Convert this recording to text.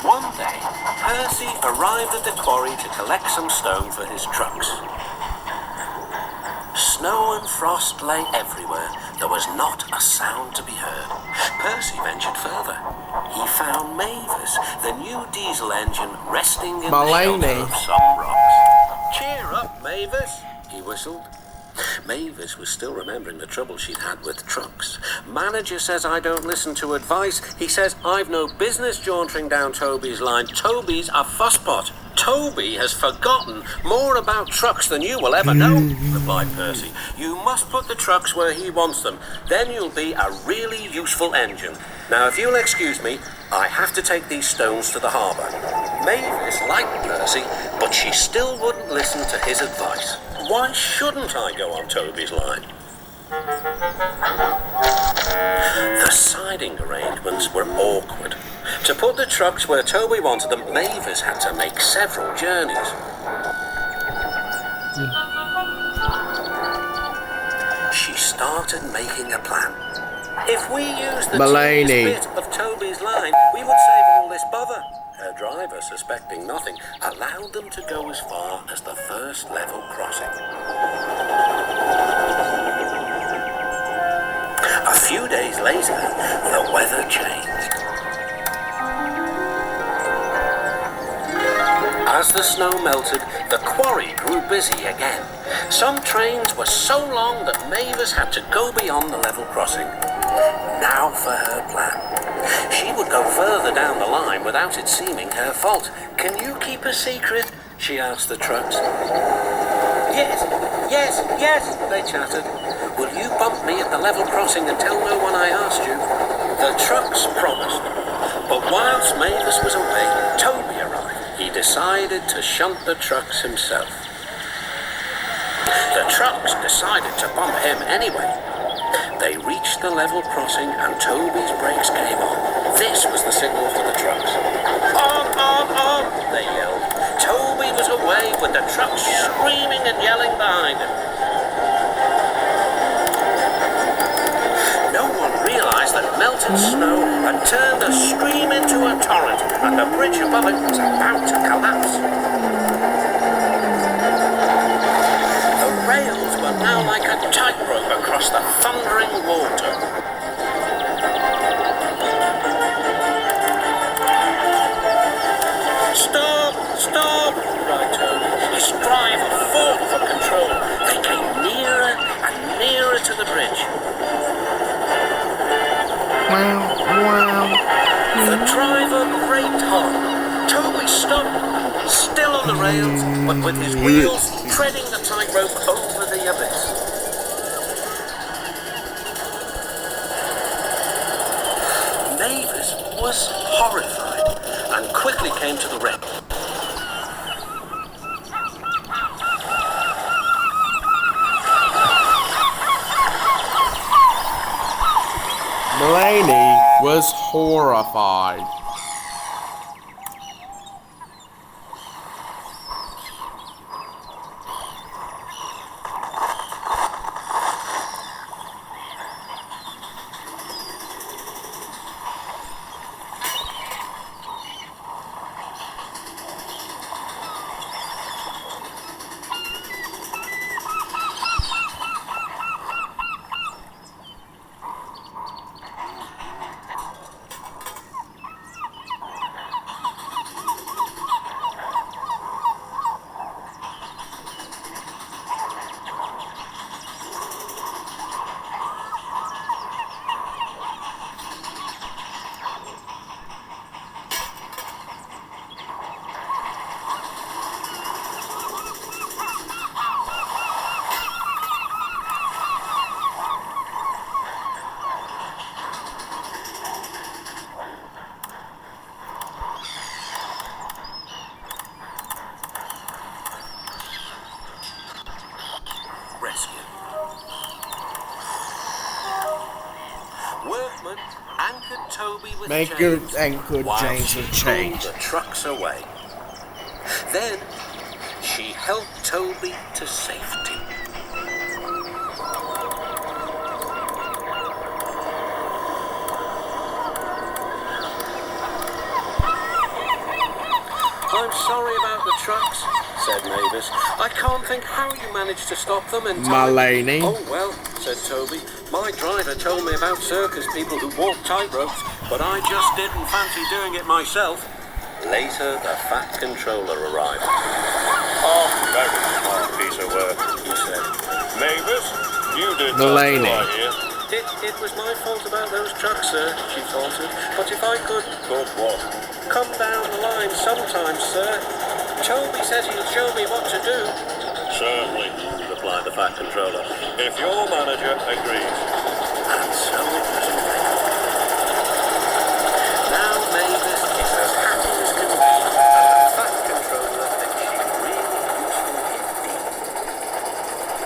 One day, Percy arrived at the quarry to collect some stone for his trucks. Snow and frost lay everywhere. There was not a sound to be heard. Percy ventured further. He found Mavis, the new diesel engine, resting in the shelter of some rocks. "Cheer up, Mavis," he whistled. Mavis was still remembering the trouble she'd had with trucks. "Manager says I don't listen to advice. He says I've no business jauntering down Toby's line. Toby's a fusspot. Toby has forgotten more about trucks than you will ever know," replied Percy. "You must put the trucks where he wants them. Then you'll be a really useful engine. Now, if you'll excuse me, I have to take these stones to the harbour." Mavis liked Percy, but she still wouldn't listen to his advice. "Why shouldn't I go on Toby's line?" The siding arrangements were awkward. To put the trucks where Toby wanted them, Mavis had to make several journeys. She started making a plan. "If we use the tiniest bit of Toby's line, we would save all this bother." Her driver, suspecting nothing, allowed them to go as far as the first level crossing. A few days later, the weather changed. As the snow melted, the quarry grew busy again. Some trains were so long that Mavis had to go beyond the level crossing. Now for her plan. She would go further down the line without it seeming her fault. "Can you keep a secret?" she asked the trucks. Yes, they chattered. "Will you bump me at the level crossing and tell no one I asked you?" The trucks promised. But whilst Mavis was away, Toby arrived. He decided to shunt the trucks himself. The trucks decided to bump him anyway. They reached the level crossing and Toby's brakes came on. This was the signal for the trucks. On, they yelled. Toby was away with the trucks screaming and yelling behind him. No one realized that melted snow had turned a stream into a torrent and the bridge above it was about to collapse. The rails were now like a tightrope across the thundering water. Stop, cried Toby. His driver fought for control. They came nearer and nearer to the bridge. The driver braked hard. Toby stopped, still on the rails, but with his wheels treading the tightrope over the abyss. Mavis was horrified and quickly came to the wreck. Mulaney was horrified. Workmen anchored Toby with Anchored chains James with chains. pulled the trucks away. Then she helped Toby to safety. I'm sorry about the trucks, said Mavis. I can't think how you managed to stop them in time. Mulaney. Oh, well, said Toby. My driver told me about circus people who walk tightropes, but I just didn't fancy doing it myself. Later, the Fat Controller arrived. Oh, very smart piece of work, he said. Mavis, you did Mulaney. that, I hear. It was my fault about those trucks, sir, she faltered. But if I could... Good what? come down the line sometimes, sir. Toby says he'll show me what to do. Certainly, replied the Fat Controller, if your manager agrees.